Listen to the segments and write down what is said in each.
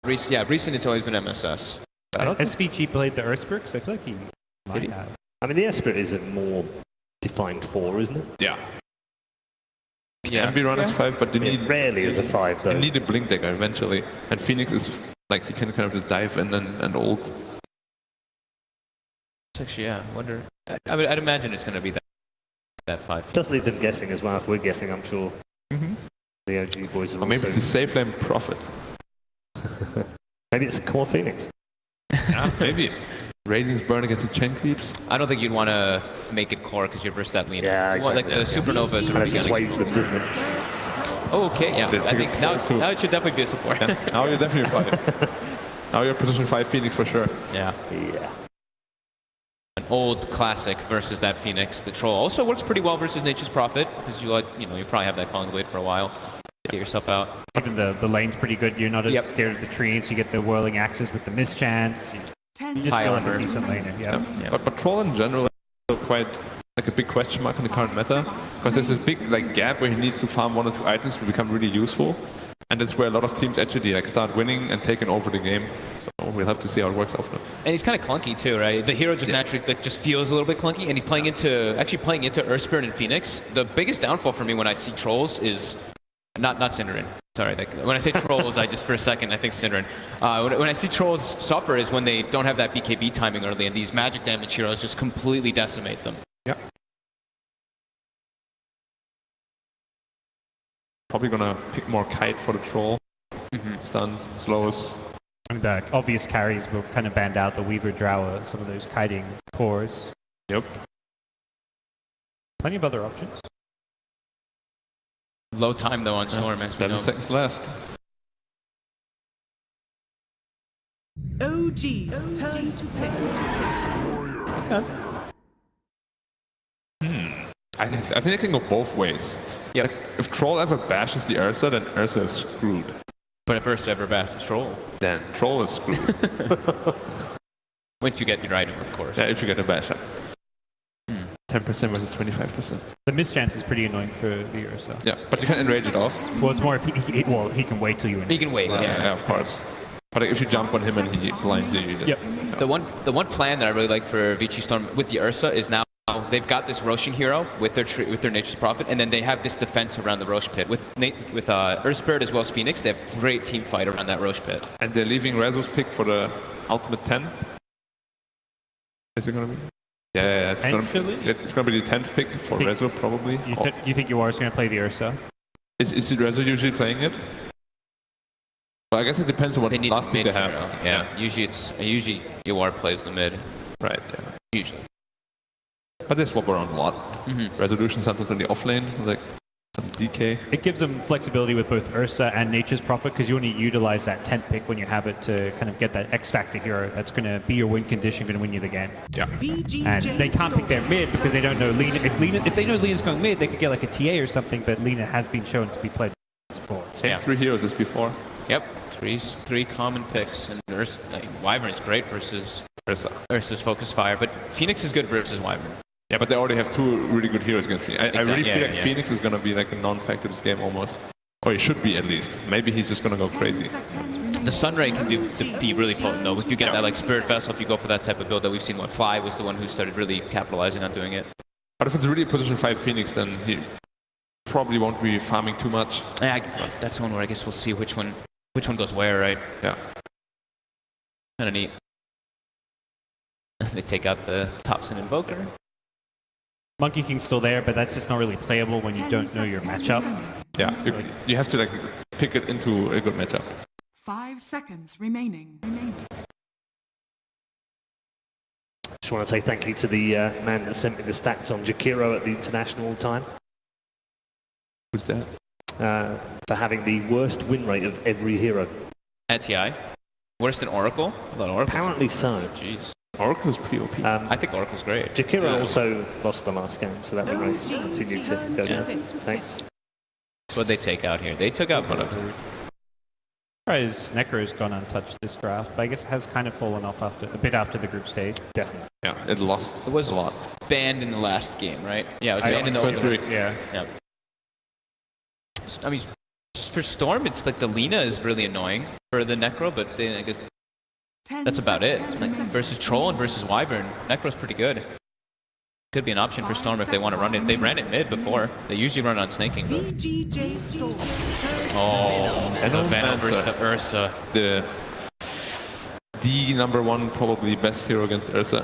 recent it's always been MSS. Has SVG played the Earthspur? Because I feel like he might have. I mean, the Earthspur is a more defined 4, isn't it? Yeah. Can be run as 5, but they need rarely as a 5 though. You need a blink decker eventually, and Phoenix is like you can kind of just dive in and ult. Actually, yeah. Wonder. I'd imagine it's going to be that 5. Just leaves them guessing as well. If we're guessing, I'm sure. The OG boys are. Or maybe it's a safe lane Prophet. Maybe it's a core Phoenix. Yeah, maybe. Radiance burn against the chain creeps. I don't think you'd want to make it core because you're versus that leaner. Yeah, exactly. Like the Supernova is Kind of just sways them, doesn't it? Oh, okay, yeah. I think now it should definitely be a support. Yeah. Now you're definitely 5. Now you're position 5 Phoenix for sure. Yeah. Yeah. An old classic versus that Phoenix. The troll also works pretty well versus Nature's Prophet because you probably have that calling blade for a while. Get yourself out. Even the lane's pretty good. You're not as scared of the trees. You get the whirling axes with the mischance. You just feel like a decent laner. Yeah. But troll in general is still quite like a big question mark in the current meta because there's this big like gap where he needs to farm 1 or 2 items to become really useful, and that's where a lot of teams actually like start winning and taking over the game. So we'll have to see how it works out. And he's kind of clunky too, right? The hero just naturally just feels a little bit clunky, and he's playing into Earthspirit and Phoenix. The biggest downfall for me when I see trolls is not Synderen. Sorry, when I say trolls, I just for a second I think Synderen. When I see trolls suffer is when they don't have that BKB timing early, and these magic damage heroes just completely decimate them. Yeah. Probably gonna pick more kite for the troll. Stuns, slows. And the obvious carries will kind of band out the Weaver Drower, some of those kiting cores. Yep. Plenty of other options. Low time though on Storm, as we 7 know. seconds left. OG's turn to pick. Okay. I think it can go both ways. Yeah. Like, if Troll ever bashes the Ursa, then Ursa is screwed. But if Ursa ever bashes Troll, Then Troll is screwed. once you get your item, of course. Yeah, if you get a bash up. 10% versus 25%. The mischance is pretty annoying for the Ursa. Yeah, but you can enrage it off. Well, it's more if he can wait till you. He can wait. Yeah, of course. But if you jump on him and he blinds you, you just... The one plan that I really like for VG Storm with the Ursa is now they've got this Roshing hero with their Nature's Prophet, and then they have this defense around the Rosh pit. With Earth Spirit as well as Phoenix, they have great team fight around that Rosh pit. And they're leaving Rezo's pick for the ultimate 10. Is it going to be? Yeah, it's going to be the 10th pick for Rezo, probably. You think you are going to play the Ursa? Is Rezo usually playing it? Well, I guess it depends on what last pick they have. Yeah, usually UR plays the mid. Right, yeah. Usually. But they swap around a lot. Resolution sometimes in the off lane, like some DK. It gives them flexibility with both Ursa and Nature's Prophet because you only utilize that 10th pick when you have it to kind of get that X Factor hero that's going to be your win condition, going to win you the game. Yeah. VGJ And they can't pick their mid because they don't know Lina. If they know Lina's going mid, they could get like a TA or something, but Lina has been shown to be played before. Same 3 heroes as before. Yep, three common picks, and Wyvern's great versus Ursa's Focus Fire, but Phoenix is good versus Wyvern. Yeah, but they already have 2 really good heroes against Phoenix. I really feel like yeah. Phoenix is going to be like a non-factor this game almost. Or he should be at least. Maybe he's just going to go crazy. The Sunray can be really potent though. If you get that like Spirit Vessel, if you go for that type of build that we've seen, Fly was the one who started really capitalizing on doing it. But if it's really a position 5 Phoenix, then he probably won't be farming too much. Yeah, that's one where I guess we'll see which one goes where, right? Yeah. Kind of neat. They take out the Thompson Invoker. Monkey King's still there, but that's just not really playable when you don't know your matchup. Yeah, you have to like pick it into a good matchup. 5 seconds remaining. Just want to say thank you to the man that sent me the stats on Jakiro at the international time. Who's that? For having the worst win rate of every hero. At TI? Worse than Oracle? Oracle. Apparently so. Jeez. Oracle's pretty OP. I think Oracle's great. Jakiro also lost the last game, so that win rate's continued to go down. Thanks. What they take out here? They took out whatever. Whereas Necro's gone untouched this draft, but I guess it has kind of fallen off a bit after the group stage. Definitely. Yeah, it lost. It was a lot. Banned in the last game, right? Yeah, it was banned in the first opener. 3. Yeah. I mean, for Storm, it's like the Lina is really annoying for the Necro, but then I guess 10 that's about it. seconds Like, remaining. versus Troll and versus Wyvern, Necro's pretty good. Could be an option for Storm if they want to run it. They've ran it mid before. They usually run on snaking. But... VGJ Storm. Oh, the Venom versus the Ursa. The #1 probably best hero against Ursa.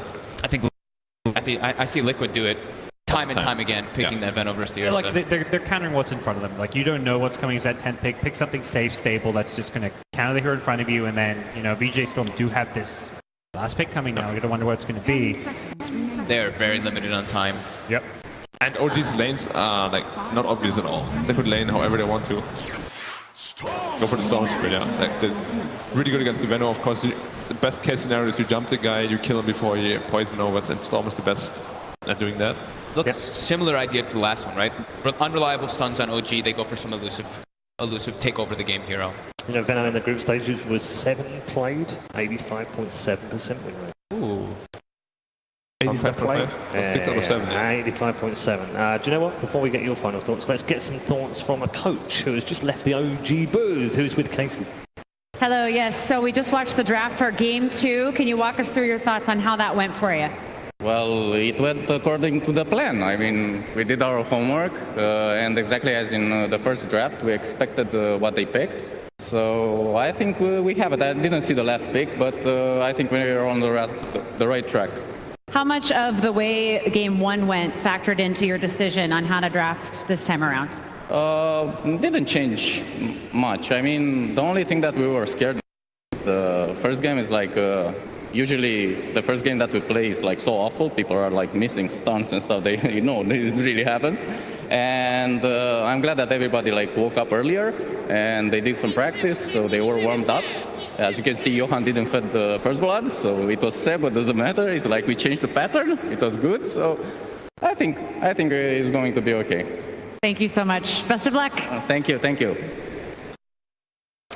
I see Liquid do it time and time again, picking that Venom versus the Ursa. Like they're countering what's in front of them. Like you don't know what's coming as that 10th pick. Pick something safe, stable that's just going to counter the hero in front of you, and then VJ Storm do have this last pick coming now. You're gonna wonder what it's going to 10 be. seconds remaining. They're very limited on time. Yep. And OG's lanes are like not obvious at all. They could lane however they want to. Go for the Storm Spirit, yeah. Like, they're really good against the Venom, of course. The best case scenario is you jump the guy, you kill him before he poison overs, and Storm is the best at doing that. Looks similar idea to the last one, right? Unreliable stuns on OG, they go for some elusive take over the game hero. Venom in the group stages was 7 played, 85.7% win rate. Ooh. 85.5? 6 out of 7, yeah. 85.7. Do you know what? Before we get your final thoughts, let's get some thoughts from a coach who has just left the OG booth, who's with Casey. Hello, yes. So we just watched the draft for Game 2. Can you walk us through your thoughts on how that went for you? Well, it went according to the plan. I mean, we did our homework, and exactly as in the first draft, we expected what they picked. So I think we have it. I didn't see the last pick, but I think we're on the right track. How much of the way Game 1 went factored into your decision on how to draft this time around? Didn't change much. I mean, the only thing that we were scared the first game is like usually the first game that we play is like so awful. People are like missing stuns and stuff. This really happens. And I'm glad that everybody like woke up earlier and they did some practice, so they were warmed up. As you can see, Johan didn't fed the first blood, so it was sad, but doesn't matter. It's like we changed the pattern. It was good, so I think it's going to be okay. Thank you so much. Best of luck. Thank you.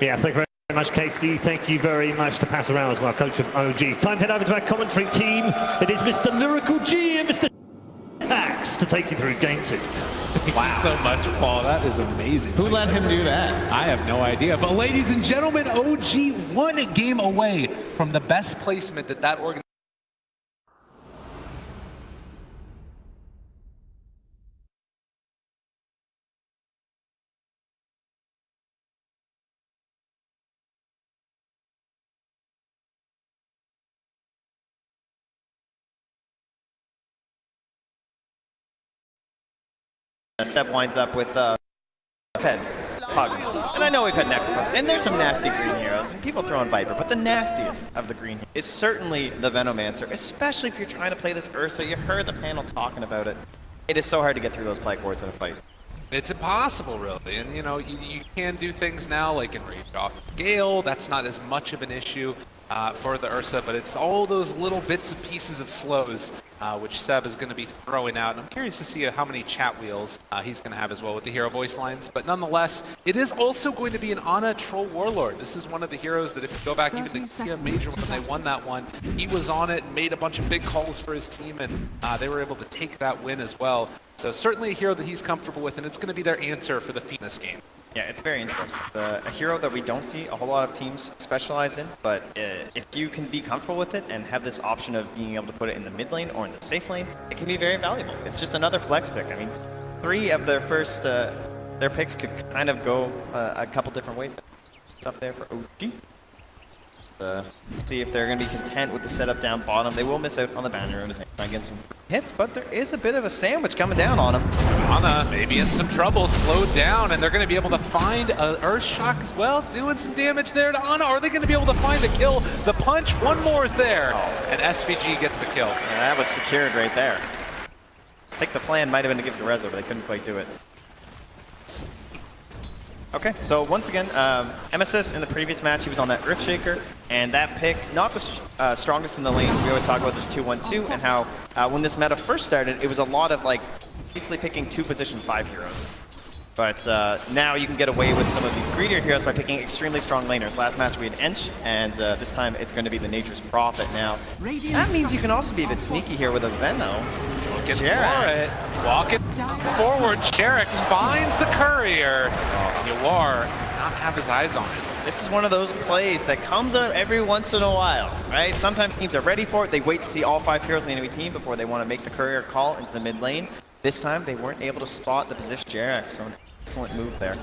Yeah, thank you very much, Casey. Thank you very much to pass around as well, coach of OG. Time to head over to our commentary team. It is Mr. Lyrical G and Mr. Axe to take you through Game 2. Wow. So much, Paul. That is amazing. Who let him do that? I have no idea. But ladies and gentlemen, OG 1 game away from the best placement that organization. Seb winds up with Ped, Pug. And I know we've had Necrophos, and there's some nasty green heroes, and people throwing Viper, but the nastiest of the green is certainly the Venomancer, especially if you're trying to play this Ursa. You heard the panel talking about it. It is so hard to get through those plague wards in a fight. It's impossible, really, and you can do things now like enrage off Gale. That's not as much of an issue for the Ursa, but it's all those little bits and pieces of slows which Seb is going to be throwing out. And I'm curious to see how many chat wheels he's going to have as well with the hero voice lines. But nonetheless, it is also going to be an Ana Troll Warlord. This is one of the heroes that if you go back even to the major when they won that one, he was on it and made a bunch of big calls for his team, and they were able to take that win as well. So certainly a hero that he's comfortable with, and it's going to be their answer for the feat in this game. Yeah, it's very interesting. A hero that we don't see a whole lot of teams specialize in, but if you can be comfortable with it and have this option of being able to put it in the mid lane or in the safe lane, it can be very valuable. It's just another flex pick. I mean, 3 of their first, their picks could kind of go a couple different ways. It's up there for OG. See if they're going to be content with the setup down bottom. They will miss out on the banner rune as they try and get some hits, but there is a bit of a sandwich coming down on them. Ana maybe in some trouble, slowed down, and they're going to be able to find a Earth Shock as well, doing some damage there to Ana. Are they going to be able to find the kill? The punch, one more is there, and SVG gets the kill. Yeah, that was secured right there. I think the plan might have been to give it to Rezo, but they couldn't quite do it. Okay, so once again, MSS in the previous match, he was on that Earthshaker, and that pick, not the strongest in the lane. We always talk about this 2-1-2, and how when this meta first started, it was a lot of like basically picking 2 position 5 heroes. But now you can get away with some of these greedier heroes by picking extremely strong laners. Last match we had Ench, and this time it's going to be the Nature's Prophet. Now, that means you can also be a bit sneaky here with a Veno. Looking for it. Walking forward, Cherax finds the courier. You are have his eyes on it. This is one of those plays that comes up every once in a while, right? Sometimes teams are ready for it. They wait to see all 5 heroes in the enemy team before they want to make the courier call into the mid lane. This time, they weren't able to spot the position Jerax, so an excellent move there.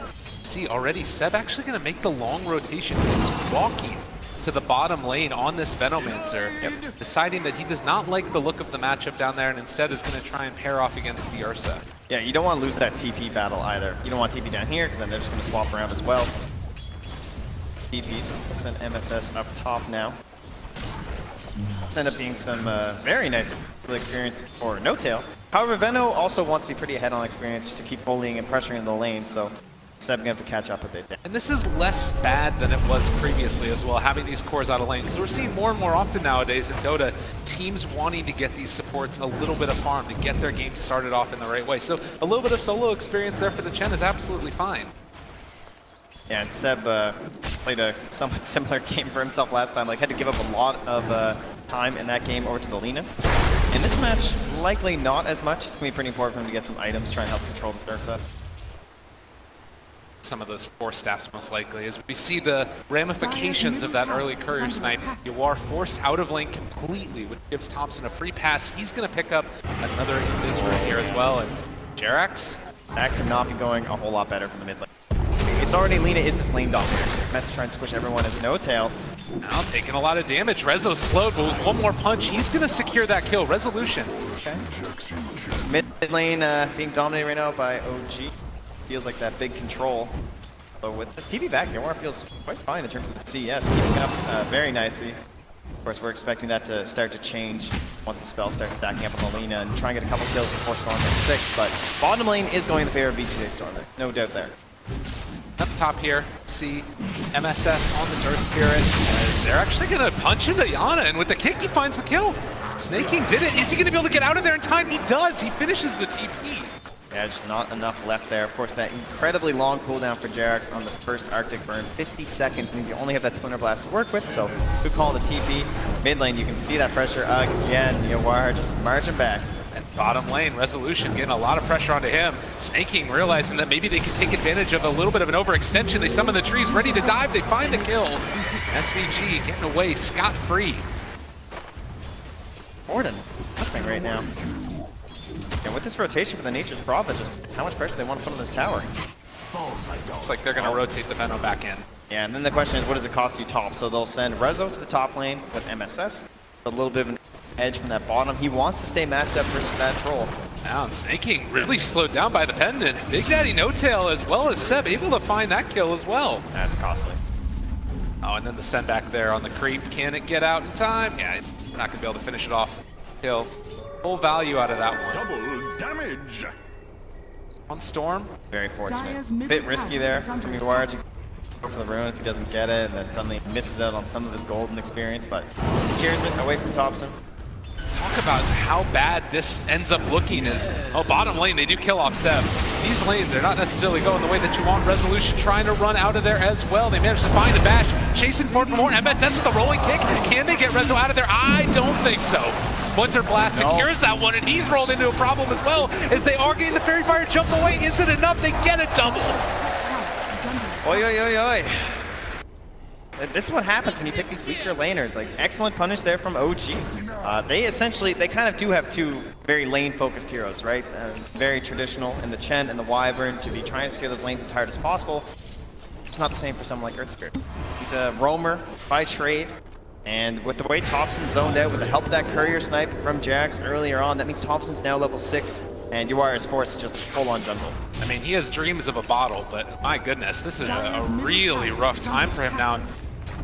See, already Seb actually going to make the long rotation. He's walking to the bottom lane on this Venomancer, deciding that he does not like the look of the matchup down there and instead is going to try and pair off against the Ursa. Yeah, you don't want to lose that TP battle either. You don't want TP down here because then they're just going to swap around as well. TPs, we'll send MSS up top now. This end up being some very nice experience for No Tail. However, Veno also wants to be pretty ahead on experience just to keep bullying and pressuring in the lane, so Seb gonna have to catch up with it. And this is less bad than it was previously as well, having these cores out of lane, because we're seeing more and more often nowadays in Dota, teams wanting to get these supports a little bit of farm to get their game started off in the right way. So a little bit of solo experience there for the Chen is absolutely fine. Yeah, and Seb played a somewhat similar game for himself last time, like had to give up a lot of time in that game over to the Lina. In this match, likely not as much. It's gonna be pretty important for him to get some items, try and help control the Ursa. Some of those force staffs most likely, as we see the ramifications of that early courier snipe. You are forced out of lane completely, which gives Thompson a free pass. He's going to pick up another invis right here as well. And Jerax, that could not be going a whole lot better from the mid lane. It's already Lina is this lane dominator. Meant to try and squish everyone as No Tail. now taking a lot of damage. Rezo's slowed, but with one more punch, he's going to secure that kill. Resolution. Okay. Mid lane being dominated right now by OG. Feels like that big control. So with the TV back here, Warcraft feels quite fine in terms of the CS. Keeping up very nicely. Of course, we're expecting that to start to change once the spells start stacking up on the Lina and try and get a couple kills before Storm at 6. But bottom lane is going in the favor of VGJ Storm. No doubt there. Up top here, see MSS on this Earth Spirit. They're actually going to punch into Yana, and with the kick, he finds the kill. Snaking did it. Is he going to be able to get out of there in time? He does. He finishes the TP. Yeah, just not enough left there. Of course, that incredibly long cooldown for Jerax on the first Arctic burn. 50 seconds means you only have that Splinter Blast to work with, so good call the TP. Mid lane, you can see that pressure again. Yawar just marching back. And bottom lane, Resolution getting a lot of pressure onto him. Snaking, realizing that maybe they can take advantage of a little bit of an overextension. They summon the trees, ready to dive. They find the kill. SVG getting away scot-free. Morden, nothing right now. And with this rotation for the Nature's Prophet, just how much pressure they want to put on this tower. Looks like they're going to rotate the Venom back in. Yeah, and then the question is, what does it cost you top? So they'll send Rezo to the top lane with MSS. A little bit of an edge from that bottom. He wants to stay matched up versus that troll. Now, Snaking really slowed down by the pendants. Big Daddy No Tail as well as Seb able to find that kill as well. That's costly. Oh, and then the send back there on the creep. Can it get out in time? Yeah, we're not going to be able to finish it off. Kill. Full value out of that one. Double damage. On Storm. Very fortunate. A bit risky there from Yawar to go for the rune if he doesn't get it, and then suddenly misses out on some of his golden experience, but he carries it away from Thompson. Talk about how bad this ends up looking is, bottom lane, they do kill off Seb. These lanes are not necessarily going the way that you want. Resolution trying to run out of there as well. They managed to find a bash, chasing forward for more. MSS with a rolling kick. Can they get Rezo out of there? I don't think so. Splinter Blast secures that one, and he's rolled into a problem as well, as they are getting the Fairy Fire jump away. Is it enough? They get a double. Oi, oi, oi, oi. This is what happens when you pick these weaker laners. Like, excellent punish there from OG. They kind of do have two very lane-focused heroes, right? Very traditional in the Chen and the Wyvern to be trying to secure those lanes as hard as possible. It's not the same for someone like Earth Spirit. He's a roamer by trade, and with the way Thompson zoned out with the help of that courier snipe from Jax earlier on, that means Thompson's now level 6, and Yawar is forced to just full-on jungle. I mean, he has dreams of a bottle, but my goodness, this is a really rough time for him now.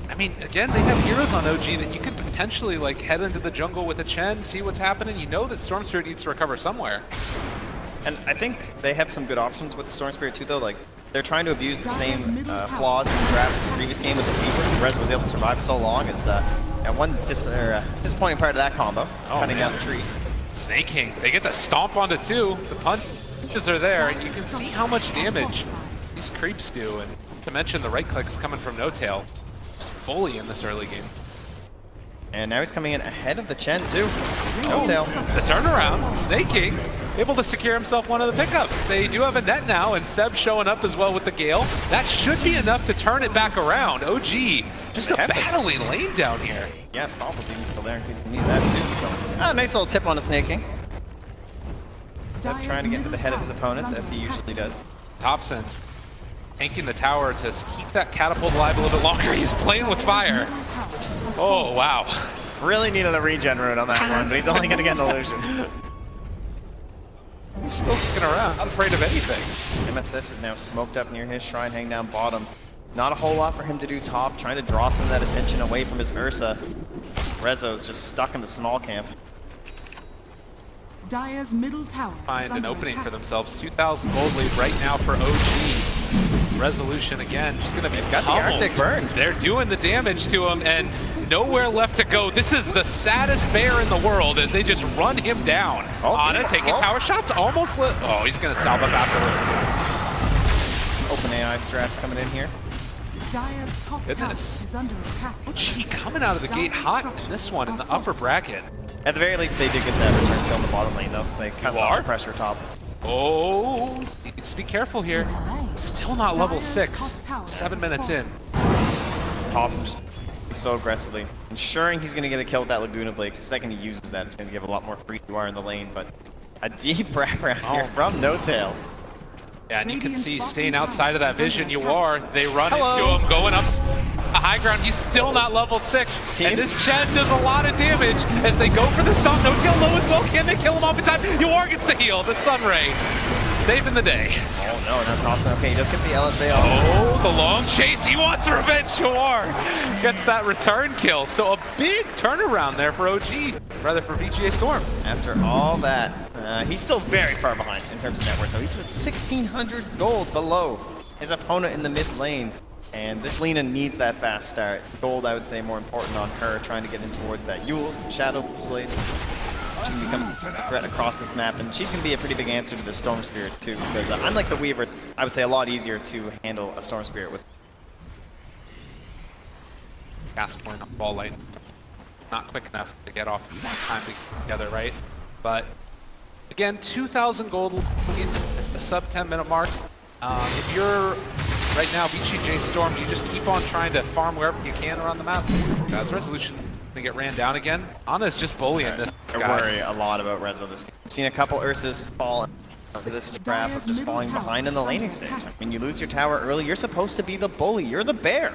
I mean, again, they have heroes on OG that you could potentially like head into the jungle with a Chen, see what's happening. You know that Storm Spirit needs to recover somewhere. And I think they have some good options with the Storm Spirit too, though. Like, they're trying to abuse the same flaws and traps in the previous game with the Reaper. Rez was able to survive so long. It's one disappointing part of that combo, cutting down the trees. Snaking, they get the stomp onto two. The punches are there, and you can see how much damage these creeps do. And to mention the right clicks coming from No Tail. Fully in this early game. And now he's coming in ahead of the Chen too. No tail. The turnaround, Snake King, able to secure himself one of the pickups. They do have a net now, and Seb showing up as well with the Gale. That should be enough to turn it back around. OG, just a battling lane down here. Yeah, Stomple's even still there in case they need that too. So, nice little tip on the Snake King. Seb trying to get to the head of his opponents as he usually does. Thompson tanking the tower to keep that catapult alive a little bit longer. He's playing with fire. Oh, wow. Really needed a regen rune on that one, but he's only going to get an illusion. He's still sticking around, not afraid of anything. MSS is now smoked up near his shrine, hanging down bottom. Not a whole lot for him to do top, trying to draw some of that attention away from his Ursa. Rezo's just stuck in the small camp. Dire's middle tower Find an opening for themselves. 2,000 gold lead right now for OG. Resolution again, just gonna be got the Arctic burn. They're doing the damage to him and nowhere left to go. This is the saddest bear in the world as they just run him down. Ana taking tower shots, almost lit. Oh, he's gonna salve up afterwards too. Open AI strats coming in here. Dire's top tower is under attack. OG coming out of the gate hot in this one in the upper bracket. At the very least, they did get that return kill in the bottom lane, though. They cut off the pressure top. Oh, he needs to be careful here. Still not level 6. 7 minutes in. Pops him just so aggressively, ensuring he's going to get a kill with that Laguna Blade. The second he uses that, it's going to give a lot more free UR in the lane. But a deep wraparound here from No Tail. Yeah, and you can see staying outside of that vision, you are. They run into him, going up a high ground. He's still not level 6. And this Chen does a lot of damage as they go for the stomp. No kill low as well. Can they kill him off in time? Yuar gets the heal. The Sunray saving the day. Oh no, that's awesome. Okay, he does get the LSA off. Oh, the long chase. He wants revenge. Yuar gets that return kill. So a big turnaround there for OG, rather for VGJ Storm. After all that, he's still very far behind in terms of net worth, though. He's at 1,600 gold below his opponent in the mid lane. And this Lina needs that fast start. Gold, I would say, more important on her, trying to get in towards that Yules and Shadow Blade. She can become a threat across this map, and she can be a pretty big answer to the Storm Spirit, too, because unlike the Weaver, it's, I would say, a lot easier to handle a Storm Spirit with. Cast point on ball lane. Not quick enough to get off time together, right? But, again, 2,000 gold in the sub 10 minute mark. If you're right now VGJ Storm, you just keep on trying to farm wherever you can around the map. Guys, Resolution gonna get ran down again. Ana's just bullying this guy. I worry a lot about Rezo this game. I've seen a couple Ursas fall into this trap of just falling behind in the laning stage. I mean, you lose your tower early, you're supposed to be the bully, you're the bear.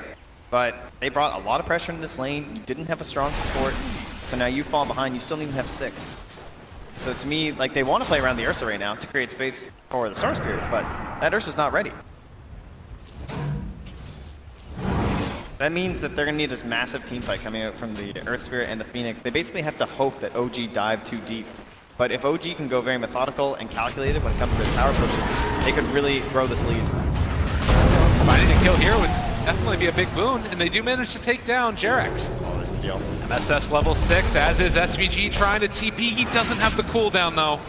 But they brought a lot of pressure into this lane, you didn't have a strong support, so now you fall behind, you still don't even have 6. So to me, like, they want to play around the Ursa right now to create space for the Storm Spirit, but that Ursa's not ready. That means that they're going to need this massive team fight coming out from the Earth Spirit and the Phoenix. They basically have to hope that OG dive too deep. But if OG can go very methodical and calculated when it comes to their tower pushes, they could really grow this lead. Finding a kill here would definitely be a big boon, and they do manage to take down Jerax. Oh, this deal. MSS level 6, as is SVG trying to TP. He doesn't have the cooldown, though.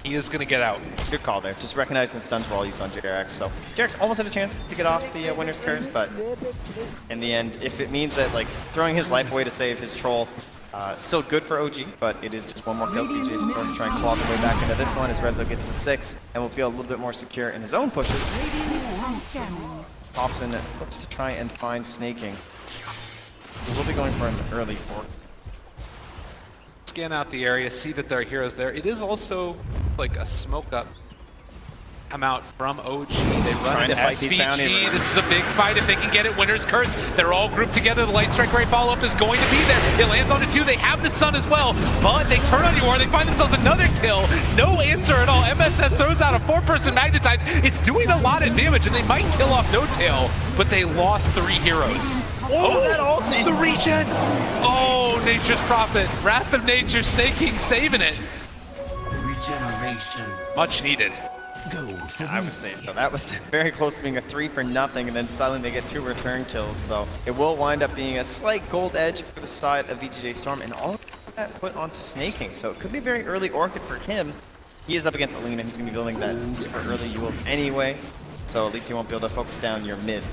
He is going to get out. Good call there. Just recognizing the stuns were all used on Jerax. So Jerax almost had a chance to get off the winner's curse, but in the end, if it means that like throwing his life away to save his troll, still good for OG, but it is just one more kill. VGJ's going to try and claw the way back into this one as Rezo gets to the 6 and will feel a little bit more secure in his own pushes. Thompson looks to try and find Snaking. We'll be going for an early fork. Scan out the area, see that there are heroes there. It is also like a smoke up come out from OG. They run into SVG. This is a big fight if they can get it. Winner's Curse. They're all grouped together. The Light Strike Ray follow-up is going to be there. It lands on it too. They have the Sun as well, but they turn on Yuar. They find themselves another kill. No answer at all. MSS throws out a 4-person Magnetize. It's doing a lot of damage, and they might kill off No Tail, but they lost 3 heroes. Oh, that ulti! The regen! Oh, Nature's Prophet. Wrath of Nature, Snaking, saving it. Regeneration. Much needed. I would say so. That was very close to being a 3 for nothing, and then suddenly they get 2 return kills. So it will wind up being a slight gold edge for the side of VGJ Storm, and all of that put onto Snaking. So it could be a very early Orchid for him. He is up against Alina, who's going to be building that super early Yules anyway. So at least he won't be able to focus down your mid.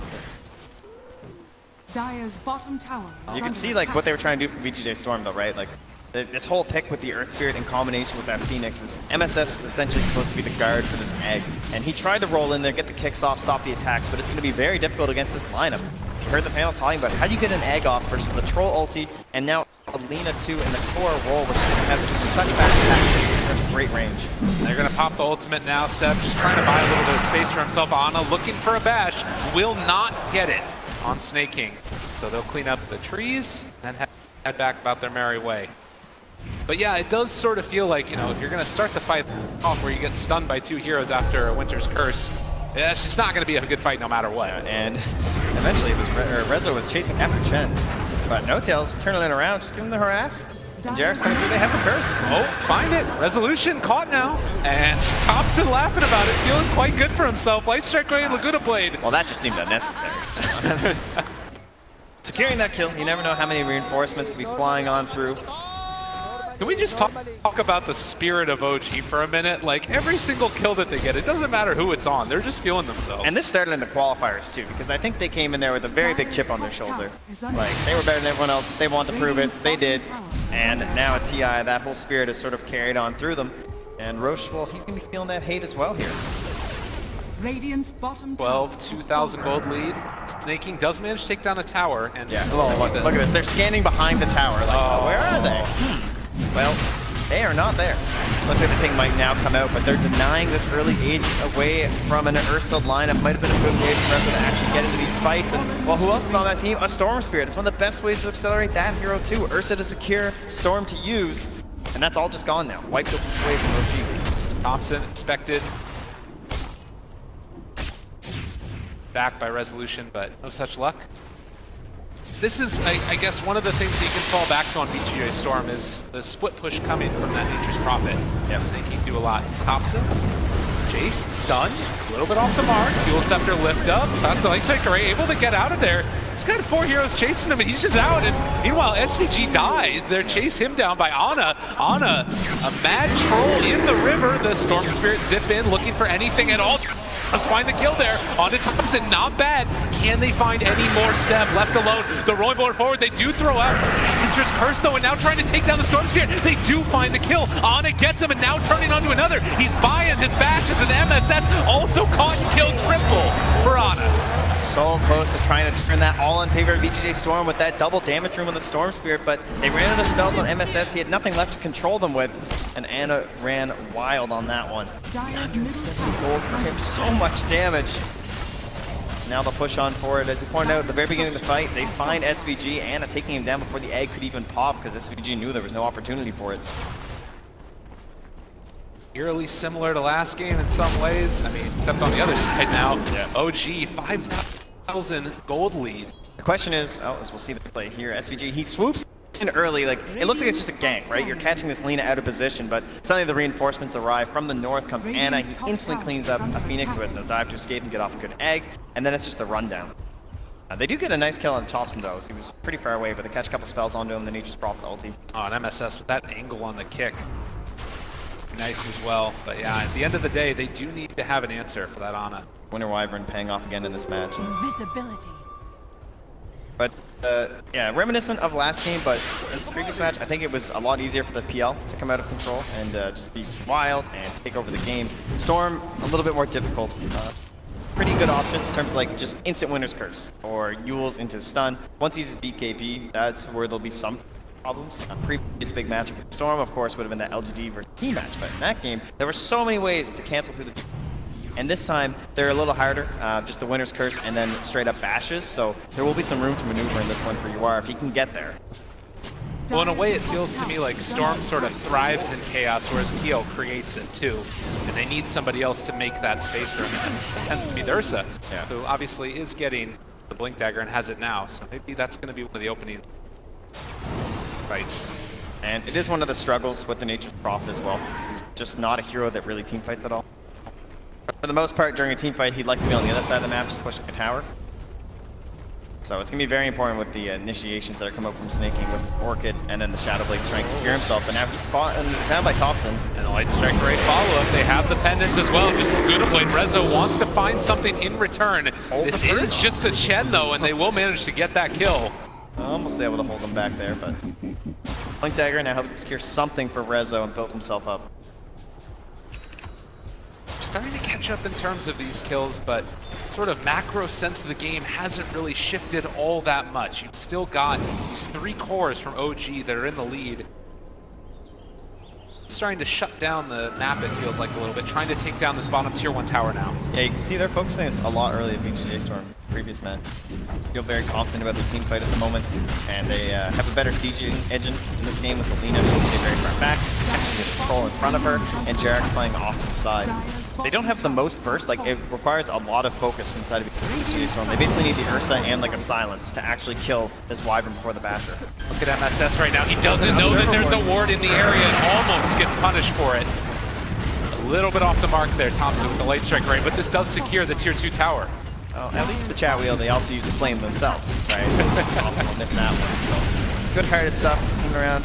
Dire's bottom tower. You can see like what they were trying to do for VGJ Storm though, right? Like this whole pick with the Earth Spirit in combination with that Phoenix is MSS is essentially supposed to be the guard for this egg. And he tried to roll in there, get the kicks off, stop the attacks, but it's going to be very difficult against this lineup. You heard the panel talking about how do you get an egg off versus the Troll ulti, and now Alina 2 in the core role, which has just such fast attacks and such great range. They're going to pop the ultimate now. Seb just trying to buy a little bit of space for himself. Ana looking for a bash, will not get it on Snake King. So they'll clean up the trees and head back about their merry way. But yeah, it does sort of feel like, you know, if you're going to start the fight off where you get stunned by 2 heroes after a Winter's Curse, yeah, it's just not going to be a good fight no matter what. And eventually it was Rezo was chasing after Chen. But No Tails turning it around, just giving them the harass. And Jarek's coming through, they have the curse. Oh, find it. Resolution caught now. And Thompson laughing about it, feeling quite good for himself. Light Strike Blade, Laguna Blade. Well, that just seemed unnecessary. Securing that kill, you never know how many reinforcements can be flying on through. Can we just talk about the spirit of OG for a minute? Like, every single kill that they get, it doesn't matter who it's on. They're just feeling themselves. And this started in the qualifiers, too, because I think they came in there with a very big chip on their shoulder. Like, they were better than everyone else. They wanted to prove it. They did. And now at TI, that whole spirit is sort of carried on through them. And Roche, well, he's going to be feeling that hate as well here. Radiant's bottom 12, 2,000 gold lead. Snake King does manage to take down a tower. And yeah, look at this. They're scanning behind the tower. Like, where are they? Well, they are not there. Looks like the thing might now come out, but they're denying this early Aegis away from an Ursa lineup. Might have been a good way for Ursa to actually get into these fights. And, well, who else is on that team? A Storm Spirit. It's one of the best ways to accelerate that hero, too. Ursa to secure, Storm to use. And that's all just gone now. Wiped away from OG. Thompson expected. Back by Resolution, but no such luck. This is, I guess, one of the things that you can fall back to on VGJ Storm is the split push coming from that Nature's Prophet. Yeah, Snake King do a lot. Thompson, Jace, stunned, a little bit off the mark. Dual Scepter lift up. That's the Light Strike Array, able to get out of there. He's got 4 heroes chasing him, and he's just out. And meanwhile, SVG dies. They're chase him down by Ana. Ana, a mad troll in the river. The Storm Spirit zip in, looking for anything at all. Let's find the kill there. On to Thompson, not bad. Can they find any more Seb left alone? The rolling board forward, they do throw out Winter's Curse though, and now trying to take down the Storm Spirit. They do find the kill. Ana gets him, and now turning onto another. He's buying his bashes, and MSS also caught and killed triple for Ana. So close to trying to turn that all in favor of VGJ Storm with that double damage room on the Storm Spirit, but they ran out of spells on MSS. He had nothing left to control them with, and Ana ran wild on that one. 170 gold for him, so much damage. Now they'll push on forward. As you pointed out at the very beginning of the fight, they find SVG. Ana taking him down before the egg could even pop because SVG knew there was no opportunity for it. Eerily similar to last game in some ways. I mean, except on the other side now. Yeah. OG, 5,000 gold lead. The question is, as we'll see the play here, SVG, he swoops in early. Like, it looks like it's just a gank, right? You're catching this Lina out of position, but suddenly the reinforcements arrive. From the north comes Ana. He instantly cleans up a Phoenix who has no dive to escape and get off a good egg, and then it's just the rundown. They do get a nice kill on Thompson though, so he was pretty far away, but they catch a couple spells onto him, then he just dropped the ulti. Oh, and MSS with that angle on the kick. Nice as well, but yeah, at the end of the day, they do need to have an answer for that Ana. Winter Wyvern paying off again in this match. Invisibility. But yeah, reminiscent of last game, but in the previous match, I think it was a lot easier for the PL to come out of control and just be wild and take over the game. Storm, a little bit more difficult. Pretty good options in terms of like just instant Winter's Curse or Yules into stun. Once he's BKB, that's where there'll be some problems. A previous big match with Storm, of course, would have been that LGD versus team match, but in that game, there were so many ways to cancel through the... And this time, they're a little harder, just the Winter's Curse and then straight up bashes, so there will be some room to maneuver in this one for UR if he can get there. Well, in a way, it feels to me like Storm sort of thrives in chaos, whereas PL creates it too. And they need somebody else to make that space for him, and it tends to be Ursa, who obviously is getting the Blink Dagger and has it now, so maybe that's going to be one of the opening fights. And it is one of the struggles with the Nature's Prophet as well. He's just not a hero that really team fights at all. For the most part, during a team fight, he'd like to be on the other side of the map, just pushing a tower. So it's going to be very important with the initiations that are coming up from Snaking with his Orchid and then the Shadow Blade trying to secure himself. And now he's fought and found by Thompson. And the Light Strike Raid follow-up. They have the pendants as well. Just good of late. Rezo wants to find something in return. This is just a Chen though, and they will manage to get that kill. Almost able to hold him back there, but Blink Dagger now helped secure something for Rezo and build himself up. Starting to catch up in terms of these kills, but sort of macro sense of the game hasn't really shifted all that much. You've still got these 3 cores from OG that are in the lead. Starting to shut down the map, it feels like a little bit, trying to take down this bottom tier 1 tower now. Yeah, you can see they're focusing a lot early at VGJ Storm, previous man. Feel very confident about their team fight at the moment, and they have a better sieging engine in this game with Alina being very far back, actually gets control in front of her, and Jarek's playing off to the side. They don't have the most burst, like it requires a lot of focus from inside of VGJ Storm. They basically need the Ursa and like a silence to actually kill this Wyvern before the Basher. Look at MSS right now. He doesn't know that there's a ward in the area and almost gets punished for it. A little bit off the mark there, Thompson with the Light Strike Raid, but this does secure the tier 2 tower. Oh, at least the chat wheel, they also use the flame themselves, right? Also missed that one, so good-hearted stuff coming around.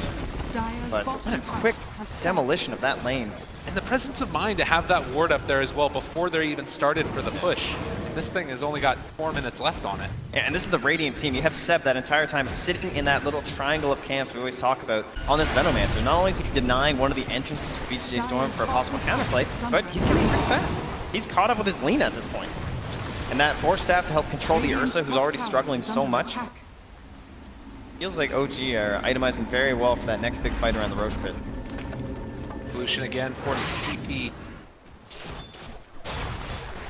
But what a quick demolition of that lane. And the presence of mind to have that ward up there as well before they even started for the push. This thing has only got 4 minutes left on it. Yeah, and this is the Radiant team. You have Seb that entire time sitting in that little triangle of camps we always talk about on this Venomancer. Not only is he denying one of the entrances for VGJ Storm for a possible counterplay, but he's getting pretty fast. He's caught up with his Lina at this point. And that Force Staff to help control the Ursa, who's already struggling so much. Feels like OG are itemizing very well for that next big fight around the Roche Pit. Evolution again, forced to TP.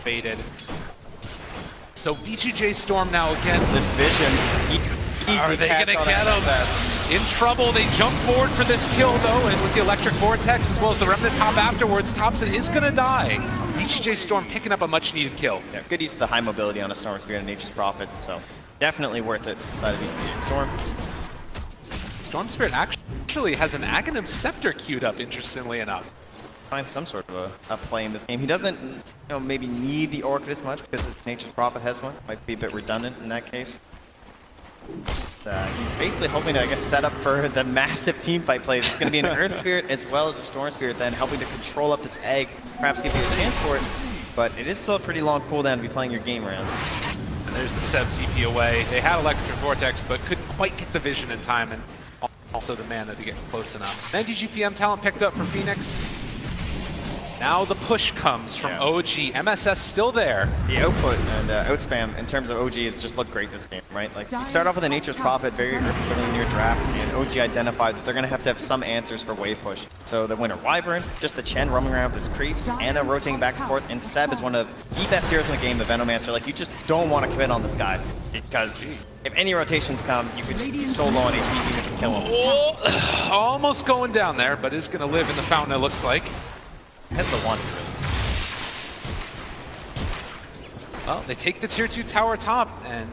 Faded. So VGJ Storm now again. This vision, are they gonna get him? In trouble, they jump forward for this kill though, and with the Electric Vortex as well as the Remnant Pop afterwards, Thompson is gonna die. VGJ Storm picking up a much needed kill. Yeah, good use of the high mobility on a Storm Spirit and Nature's Prophet, so definitely worth it inside of VGJ Storm. Storm Spirit actually has an Aghanim Scepter queued up, interestingly enough. Find some sort of a play in this game. He doesn't, maybe need the Orchid as much because his Nature's Prophet has one. Might be a bit redundant in that case. He's basically hoping to, I guess, set up for the massive team fight plays. It's going to be an Earth Spirit as well as a Storm Spirit, then helping to control up this egg, perhaps give you a chance for it. But it is still a pretty long cooldown to be playing your game around. And there's the Seb TP away. They had Electric Vortex, but couldn't quite get the vision in time, and also the mana to get close enough. 90 GPM talent picked up for Phoenix. Now the push comes from OG. MSS still there. The output and outspam in terms of OG has just looked great this game, right? Like you start off with a Nature's Prophet very early in your draft, and OG identified that they're going to have some answers for wave push. So the winner Wyvern, just the Chen roaming around with his creeps, Anna rotating back and forth, and Seb is one of the best heroes in the game, the Venomancer. Like you just don't want to commit on this guy because if any rotations come, you could just be so low on HP you can kill him. Oh, almost going down there, but is going to live in the fountain, it looks like. That's the one. Well, they take the tier 2 tower top, and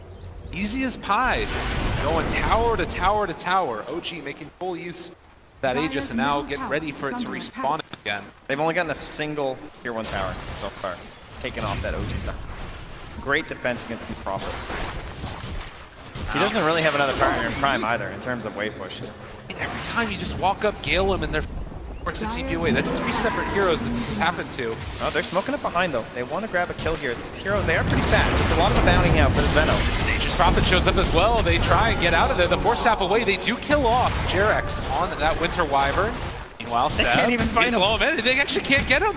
easy as pie, just going tower to tower to tower. OG making full use of that Aegis, and now getting ready for it to respawn again. They've only gotten a single tier 1 tower so far, taking off that OG stuff. Great defense against the Prophet. He doesn't really have another partner in Prime either, in terms of wave push. Every time you just walk up, gale him, and they're forced to TP away. That's 3 separate heroes that this has happened to. Oh, they're smoking up behind though. They want to grab a kill here. These heroes, they are pretty fast. There's a lot of bounty out for this Venom. Nature's Prophet shows up as well. They try and get out of there. The Force Staff away. They do kill off Jarex on that Winter Wyvern. Meanwhile, Seb, can't even find him. Low, man. They actually can't get him.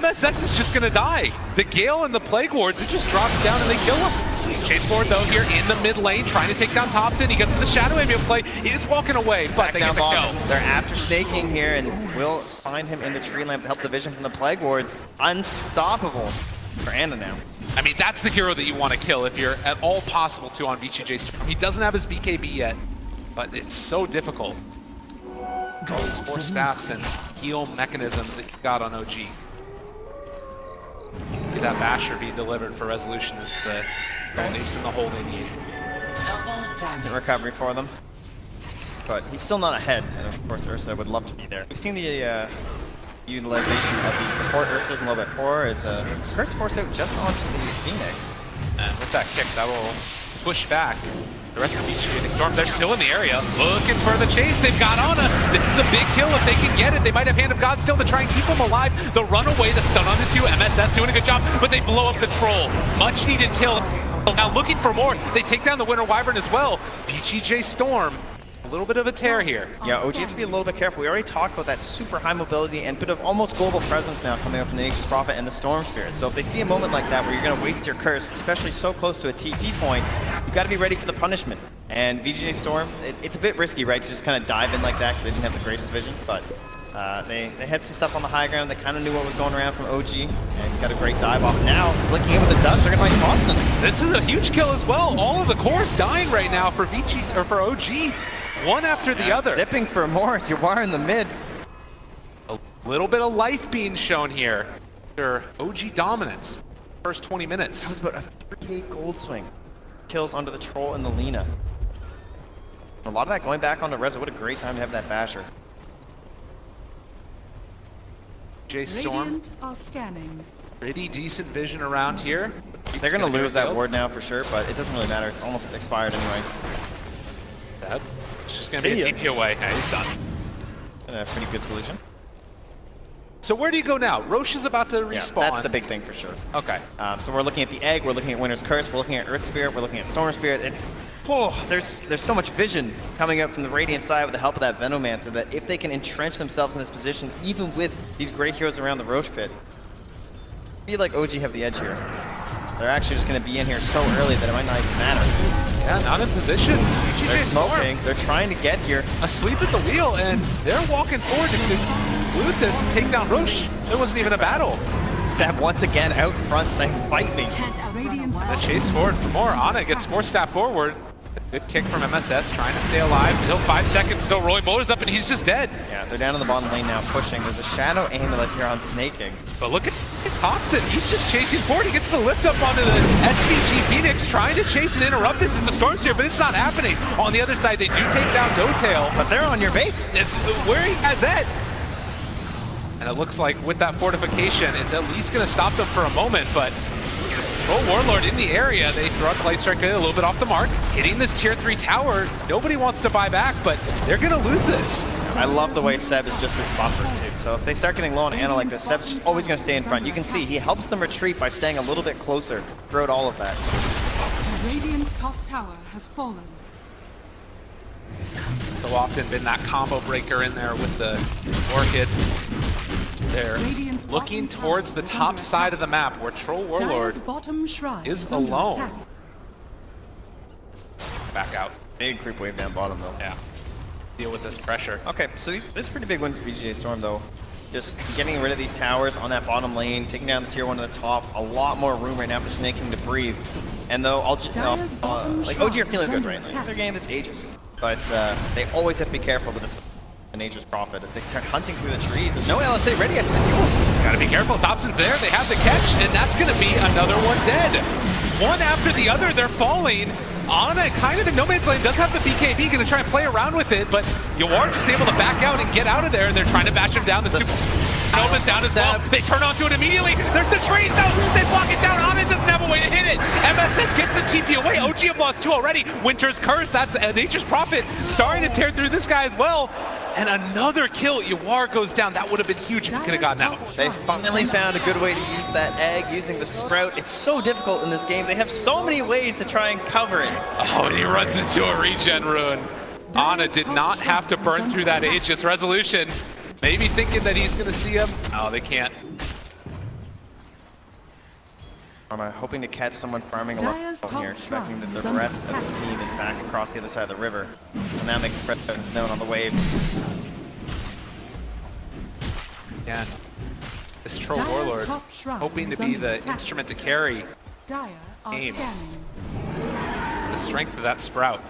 MSS is just going to die. The Gale and the Plague Wards, it just drops down and they kill him. Chase forward though here in the mid lane, trying to take down Thompson. He gets to the Shadow Ambient play. He is walking away, but they get the kill. They're after staking here and will find him in the tree lamp to help the vision from the Plague Wards. Unstoppable for Anna now. I mean, that's the hero that you want to kill if you're at all possible to on VGJ Storm. He doesn't have his BKB yet, but it's so difficult. Those 4 staffs and heal mechanisms that you got on OG. Maybe that Basher being delivered for resolution is the ace in the hole they need. Decent recovery for them. But he's still not ahead, and of course Ursa would love to be there. We've seen the utilization of the support Ursas a little bit poor as Curse Force out just onto the Phoenix. And with that kick, that will push back. The rest of VGJ, they storm, they're still in the area, looking for the chase. They've got Ana. This is a big kill if they can get it. They might have Hand of God still to try and keep them alive. The runaway, the stun on the 2, MSS doing a good job, but they blow up the troll. Much needed kill. Now looking for more. They take down the Winter Wyvern as well. VGJ Storm, a little bit of a tear here. Yeah, OG have to be a little bit careful. We already talked about that super high mobility and bit of almost global presence now coming up from the Nature's Prophet and the Storm Spirit. So if they see a moment like that where you're going to waste your curse, especially so close to a TP point, you've got to be ready for the punishment. And VGJ Storm, it's a bit risky, right, to just kind of dive in like that because they didn't have the greatest vision, but they had some stuff on the high ground. They kind of knew what was going around from OG and got a great dive off. Now, flicking in with the dust, they're going to find Thompson. This is a huge kill as well. All of the cores dying right now for for OG. One after the other. Zipping for more. It's Yawar in the mid. A little bit of life being shown here. Their OG dominance. First 20 minutes. That was about a 3K gold swing. Kills onto the Troll and the Lina. A lot of that going back onto Reza. What a great time to have that basher. J Storm. Radiant are scanning. Pretty decent vision around here. They're going to lose that ward now for sure, but it doesn't really matter. It's almost expired anyway. It's just going to be a TP away. Yeah, he's done. A pretty good solution. So where do you go now? Roche is about to respawn. Yeah, that's the big thing for sure. Okay. So we're looking at the Egg, we're looking at Winter's Curse, we're looking at Earth Spirit, we're looking at Storm Spirit. It's, there's so much vision coming up from the Radiant side with the help of that Venomancer that if they can entrench themselves in this position, even with these great heroes around the Roche pit, I feel like OG have the edge here. They're actually just going to be in here so early that it might not even matter. Yeah, not in position. They're smoking. They're trying to get here. Asleep at the wheel, and they're walking forward to loot this and take down Roche. There wasn't even a battle. Seb once again out front saying, fight me. The chase forward for more. Ana gets forced staff forward. Good kick from MSS, trying to stay alive. Still 5 seconds, still Roy Bowler's up, and he's just dead. Yeah, they're down in the bottom lane now, pushing. There's a Shadow Amulet here on Snaking. But look at Thompson. He's just chasing forward. He gets the lift up onto the SVG Phoenix, trying to chase and interrupt this as the Storm's here, but it's not happening. On the other side, they do take down No Tail. But they're on your base. Where he has that. And it looks like with that fortification, it's at least going to stop them for a moment, but Warlord in the area. They throw a Light Strike a little bit off the mark, hitting this tier 3 tower. Nobody wants to buy back, but they're going to lose this. I love the way Seb is just been buffered too. So if they start getting low on Ana like this, Seb's just always going to stay in front. You can see he helps them retreat by staying a little bit closer throughout all of that. Radiant's top tower has fallen. So often been that combo breaker in there with the Orchid. They're looking towards the top side of the map where Troll Warlord is alone. Back out. Big creep wave down bottom though. Yeah. Deal with this pressure. Okay, so this is a pretty big win for VGJ Storm though. Just getting rid of these towers on that bottom lane, taking down the tier 1 at the top. A lot more room right now for Snaking to breathe. And though like OG are feeling good right now. They're getting this Aegis. But they always have to be careful with this Nature's Prophet as they start hunting through the trees. There's no LSA ready yet for this yours. Gotta be careful. Thompson's there. They have the catch, and that's gonna be another one dead. One after the other, they're falling. Ana kind of in no man's lane does have the BKB, gonna try and play around with it, but Yawar just able to back out and get out of there, and they're trying to bash him down. The Super Nova's down as well. They turn onto it immediately. There's the trees, no! They block it down. Ana doesn't have a way to hit it. MSS gets the TP away. OG have lost 2 already. Winter's Curse, that's Nature's Prophet starting to tear through this guy as well. And another kill. Yawar goes down. That would have been huge if he could have gotten out. They finally found a good way to use that egg using the sprout. It's so difficult in this game. They have so many ways to try and cover it. Oh, and he runs into a regen rune. Ana did not have to burn through that Aegis resolution. Maybe thinking that he's going to see him. Oh, they can't. I'm hoping to catch someone farming along here, expecting that the rest of his team is back across the other side of the river. And now making presence known on the wave. Again, this Troll Warlord hoping to be the instrument to carry aim. The strength of that Sprout.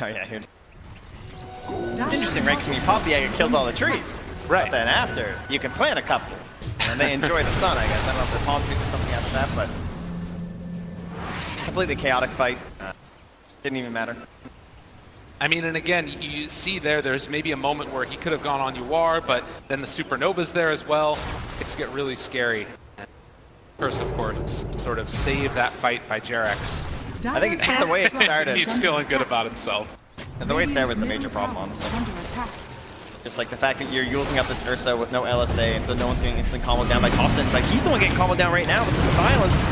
Oh yeah, here's... It's interesting, right? Because when you pop the egg, it kills all the trees. Right. But then after, you can plant a couple. And they enjoy the sun, I guess. I don't know if they're palm trees or something after that, but... Completely chaotic fight. Didn't even matter. I mean, and again, you see there's maybe a moment where he could have gone on Yawar, but then the Supernova's there as well. Things get really scary. And Curse, of course, sort of saved that fight by Jerex. I think it's just the way it started. He's feeling good about himself. And the way it started was the major problem, honestly. Just like the fact that you're using up this Ursa with no LSA, and so no one's getting instant combo down by Thompson. Like, he's the one getting combo down right now with the silence.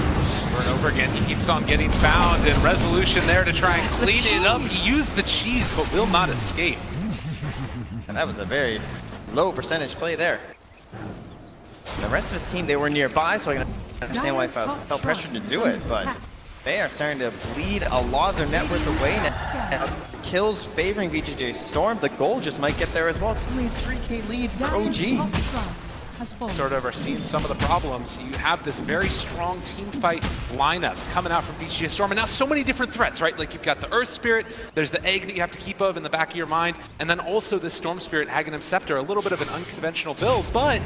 Over and over again, he keeps on getting found, and Resolution there to try and clean it up. He used the cheese, but will not escape. And that was a very low percentage play there. The rest of his team, they were nearby, so I can understand why I felt pressured to do it, but they are starting to bleed a lot of their net worth away now. Kills favoring VGJ Storm. The goal just might get there as well. It's only a 3K lead for OG. Sort of are seeing some of the problems. You have this very strong team fight lineup coming out from VGJ Storm, and now so many different threats, right? Like you've got the Earth Spirit, there's the egg that you have to keep in the back of your mind, and then also this Storm Spirit Aghanim Scepter, a little bit of an unconventional build, but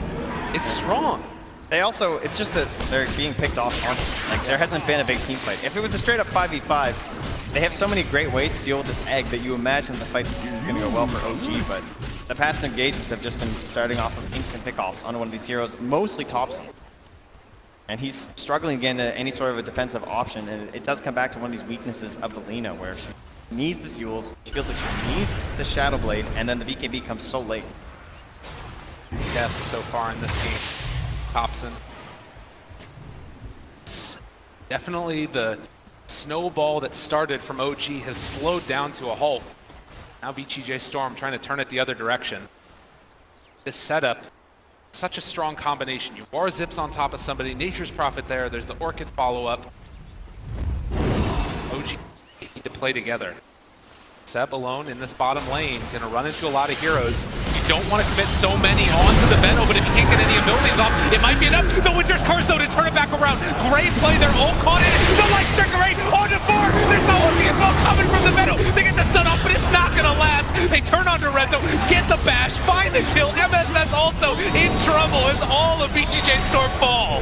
it's strong. They also, it's just that they're being picked off constantly. Like, there hasn't been a big team fight. If it was a straight up 5v5, they have so many great ways to deal with this egg that you imagine the fight is going to go well for OG, but the past engagements have just been starting off of instant pickoffs on one of these heroes, mostly Thompson. And he's struggling again to any sort of a defensive option, and it does come back to one of these weaknesses of the Lina, where she needs the Zeals, she feels like she needs the Shadow Blade, and then the BKB comes so late. Death so far in this game. Thompson. Definitely the snowball that started from OG has slowed down to a halt. Now VGJ Storm trying to turn it the other direction. This setup, such a strong combination. You War Zips on top of somebody, Nature's Prophet there, there's the Orchid follow-up. OG need to play together. Seb alone in this bottom lane, gonna run into a lot of heroes. You don't want to commit so many onto the Venom, but if you can't get any abilities off, it might be enough. The Winter's Curse though to turn it back around. Great play there, all caught in. The Light Striker rate onto 4. There's no one as well coming from the Venom. They get the sun off, but it's not gonna last. They turn onto Rezo, get the bash, find the kill. MSS also in trouble as all of VGJ Storm fall.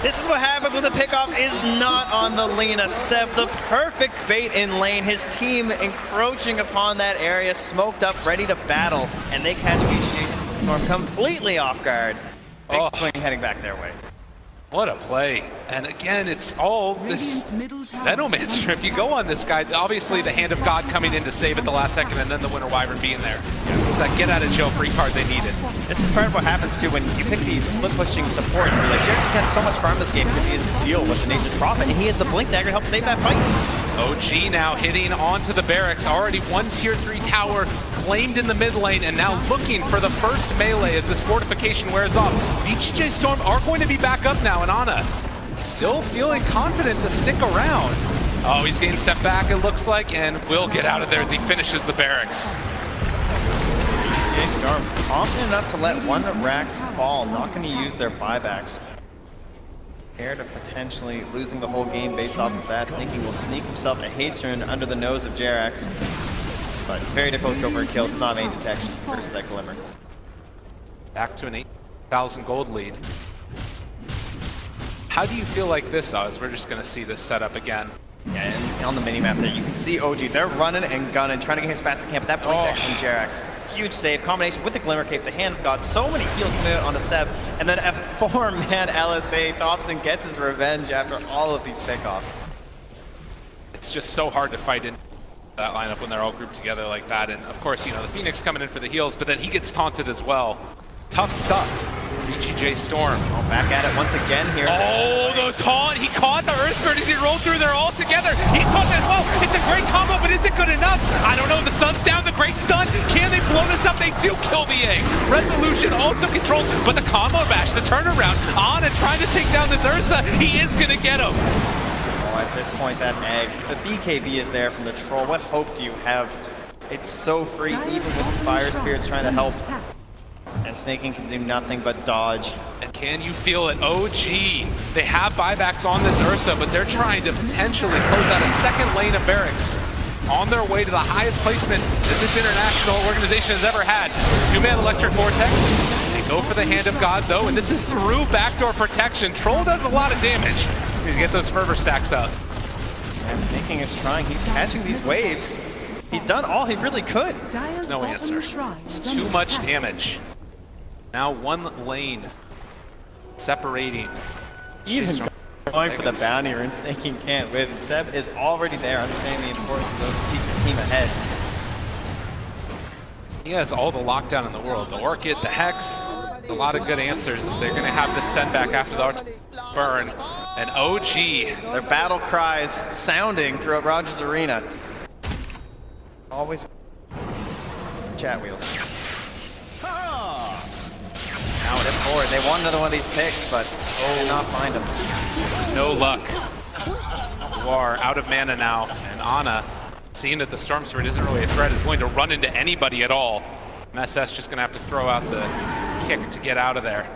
This is what happens when the pickoff is not on the Lina. Seb, the perfect bait in lane. His team encroaching upon that area, smoked up, ready to battle, and they catch VGJ Storm completely off guard. Big swing heading back their way. What a play. And again, it's all this Venomancer. If you go on this guy, obviously the Hand of God coming in to save at the last second, and then the Winter Wyvern being there. It's that get out of jail free card they needed. This is part of what happens too when you pick these split pushing supports. Where like Jarek's got so much farm this game because he has to deal with the Nature's Prophet, and he has the Blink Dagger to help save that fight. OG now hitting onto the barracks. Already one tier 3 tower claimed in the mid lane, and now looking for the first melee as this fortification wears off. VGJ Storm are going to be back up now, and Ana still feeling confident to stick around. Oh, he's getting sent back, it looks like, and will get out of there as he finishes the barracks. VGJ Storm confident enough to let one Rax fall, not going to use their buybacks. Scared of potentially losing the whole game based off of that. Sneaky will sneak himself a haste turn under the nose of Jerax. But very difficult to go for a kill. It's not main detection versus that Glimmer. Back to an 8,000 gold lead. How do you feel like this, Oz? We're just going to see this setup again. Yeah, and on the minimap there, you can see OG. They're running and gunning, trying to get here as fast as they can, but that point from Jerax. Huge save, combination with the Glimmer Cape, the Hand of God, so many heals coming out onto Seb, and then a 4-man LSA. Thompson gets his revenge after all of these pickoffs. It's just so hard to fight in that lineup when they're all grouped together like that, and of course, you know, the Phoenix coming in for the heals, but then he gets taunted as well. Tough stuff. VGJ Storm. Oh, back at it once again here. Oh, the taunt! He caught the Earth Spirit as he rolled through there all together. He's taunted as well. It's a great combo, but is it good enough? I don't know. The sun's down. The great stun. Can they blow this up? They do kill the egg. Resolution also controlled, but the combo bash, the turnaround, on and trying to take down this Ursa. He is going to get him. Oh, at this point, that egg. The BKB is there from the troll. What hope do you have? It's so free, even with the Fire Spirits trying to help. And Snaking can do nothing but dodge. And can you feel it? OG, they have buybacks on this Ursa, but they're trying to potentially close out a second lane of barracks on their way to the highest placement that this international organization has ever had. 2-man Electric Vortex. They go for the Hand of God, though, and this is through backdoor protection. Troll does a lot of damage. He's get those fervor stacks up. Yeah, Snaking is trying. He's catching these waves. He's done all he really could. No answer. It's too much damage. Now one lane separating. Even going for the bounty, and Snaking can't win. Seb is already there, understanding the importance of those to keep your team ahead. He has all the lockdown in the world. The Orchid, the Hex, a lot of good answers. They're going to have this send back after the burn. And OG. Their battle cries sounding throughout Rogers Arena. Always chat wheels. Now it is forward. They want another one of these picks, but did not find them. No luck. You are out of mana now, and Ana, seeing that the Storm Spirit isn't really a threat, is going to run into anybody at all. MSS just going to have to throw out the kick to get out of there.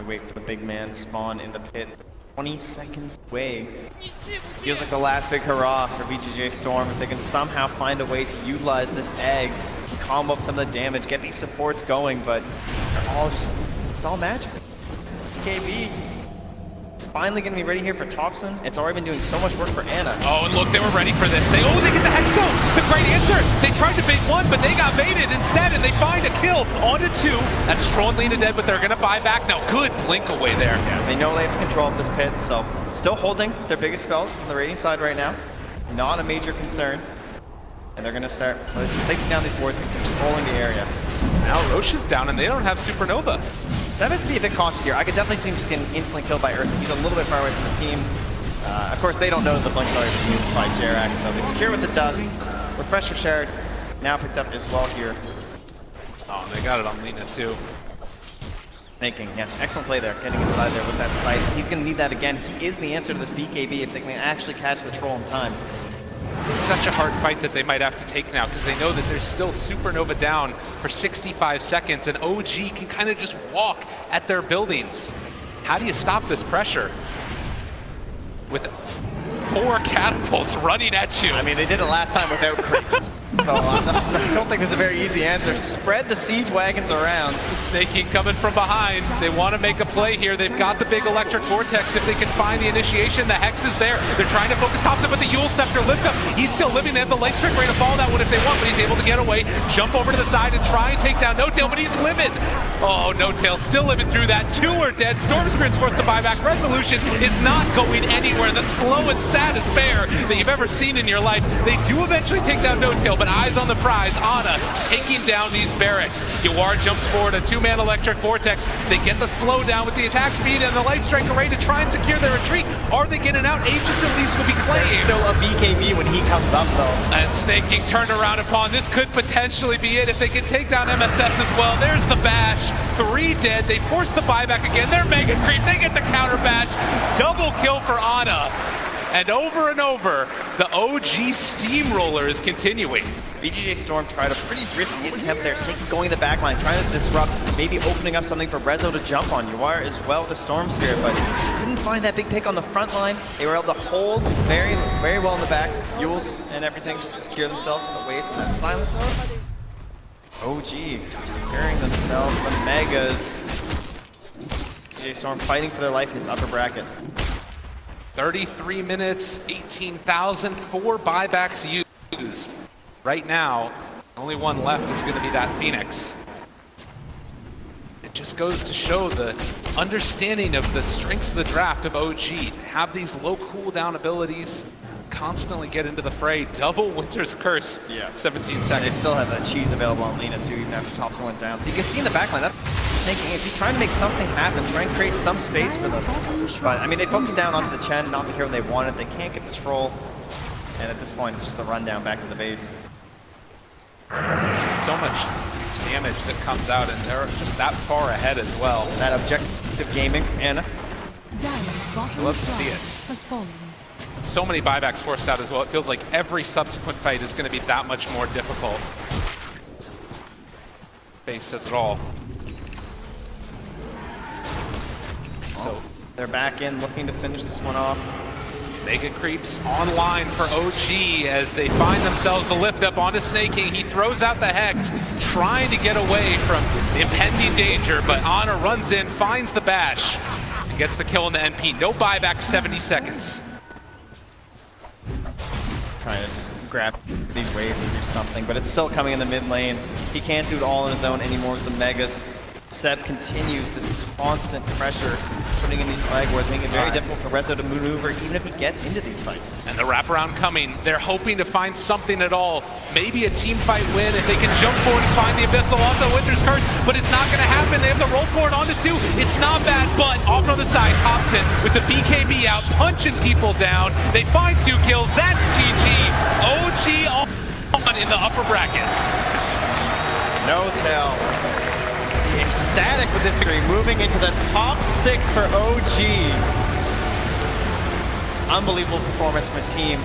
We wait for the big man to spawn in the pit. 20 seconds away. Feels like the last big hurrah for VGJ Storm. If they can somehow find a way to utilize this egg, combo up some of the damage, get these supports going, but they're all just, it's all magic. KB is finally going to be ready here for Thompson. It's already been doing so much work for Ana. Oh, and look, they were ready for this. They get the Hex though. The great answer. They tried to bait one, but they got baited instead, and they find a kill onto two. That's Troll and Lena dead, but they're going to buy back. No, good blink away there. Yeah, they know they have control of this pit, so still holding their biggest spells on the Radiant side right now. Not a major concern. And they're going to start placing down these wards and controlling the area. Now Roche is down, and they don't have Supernova. Seb has to be a bit cautious here. I could definitely see him just getting instantly killed by Ursa. He's a little bit far away from the team. Of course, they don't know that the blink's already been used by Jerax, so they secure with the dust. Refresher Shard now picked up as well here. Oh, and they got it on Lena too. Making, yeah, excellent play there, getting inside there with that sight. He's going to need that again. He is the answer to this BKB if they can actually catch the troll in time. It's such a hard fight that they might have to take now because they know that there's still Supernova down for 65 seconds and OG can kind of just walk at their buildings. How do you stop this pressure? With 4 catapults running at you. I mean, they did it last time without creep. So I don't think there's a very easy answer. Spread the siege wagons around. Snaking coming from behind. They want to make a play here. They've got the big electric vortex. If they can find the initiation, the Hex is there. They're trying to focus Thompson with the Yule Scepter lift up. He's still living. They have the light strike ready to fall that one if they want, but he's able to get away, jump over to the side and try and take down No-Tail, but he's living. Oh, No-Tail still living through that. 2 are dead. Storm Spirit's forced to buy back. Resolution is not going anywhere. The slowest, saddest bear that you've ever seen in your life. They do eventually take down No-Tail, but eyes on the prize. Ana taking down these barracks. Yawar jumps forward, a 2-man electric vortex. They get the slowdown with the attack speed and the light strike array to try and secure their retreat. Are they getting out? Aegis at least will be claimed. Still a BKB when he comes up though. And Snaking turned around upon this could potentially be it if they can take down MSS as well. There's the bash. 3 dead. They force the buyback again. They're mega creep. They get the counter bash. Double kill for Ana. And over, the OG steamroller is continuing. VGJ Storm tried a pretty risky attempt there, Snaking going the back line, trying to disrupt, maybe opening up something for Rezo to jump on. Yawar as well with the Storm Spirit, but couldn't find that big pick on the front line. They were able to hold very, very well in the back, Yules and everything, just to secure themselves away from that silence. OG securing themselves, the Megas. VGJ Storm fighting for their life in this upper bracket. 33 minutes, 18,000, 4 buybacks used. Right now, only one left is going to be that Phoenix. It just goes to show the understanding of the strengths of the draft of OG. Have these low cooldown abilities, constantly get into the fray. Double Winter's Curse, 17 seconds. They still have that cheese available on Lena too, even after Thompson went down. So you can see in the backline, that's making it. He's trying to make something happen, trying to create some space for them. But I mean, they focus down onto the Chen, not the hero they wanted. They can't get the troll. And at this point, it's just a rundown back to the base. So much damage that comes out, and they're just that far ahead as well. That objective gaming, Ana. Love to see it. So many buybacks forced out as well. It feels like every subsequent fight is going to be that much more difficult. Base says it all. So they're back in, looking to finish this one off. Mega creeps online for OG as they find themselves the lift up onto Snaking. He throws out the Hex, trying to get away from the impending danger, but Ana runs in, finds the bash, and gets the kill in the NP. No buyback, 70 seconds. Trying to just grab these waves and do something, but it's still coming in the mid lane. He can't do it all on his own anymore with the Megas. Seb continues this constant pressure, putting in these flag wars, making it very difficult for Rezo to maneuver, even if he gets into these fights. And the wraparound coming. They're hoping to find something at all. Maybe a team fight win if they can jump forward and find the Abyssal off the Winter's Curse, but it's not going to happen. They have to roll forward onto 2. It's not bad, but off on the side, Thompson with the BKB out, punching people down. They find 2 kills. That's GG. OG on in the upper bracket. No tell. Ecstatic with this 3, moving into the top 6 for OG. Unbelievable performance from a team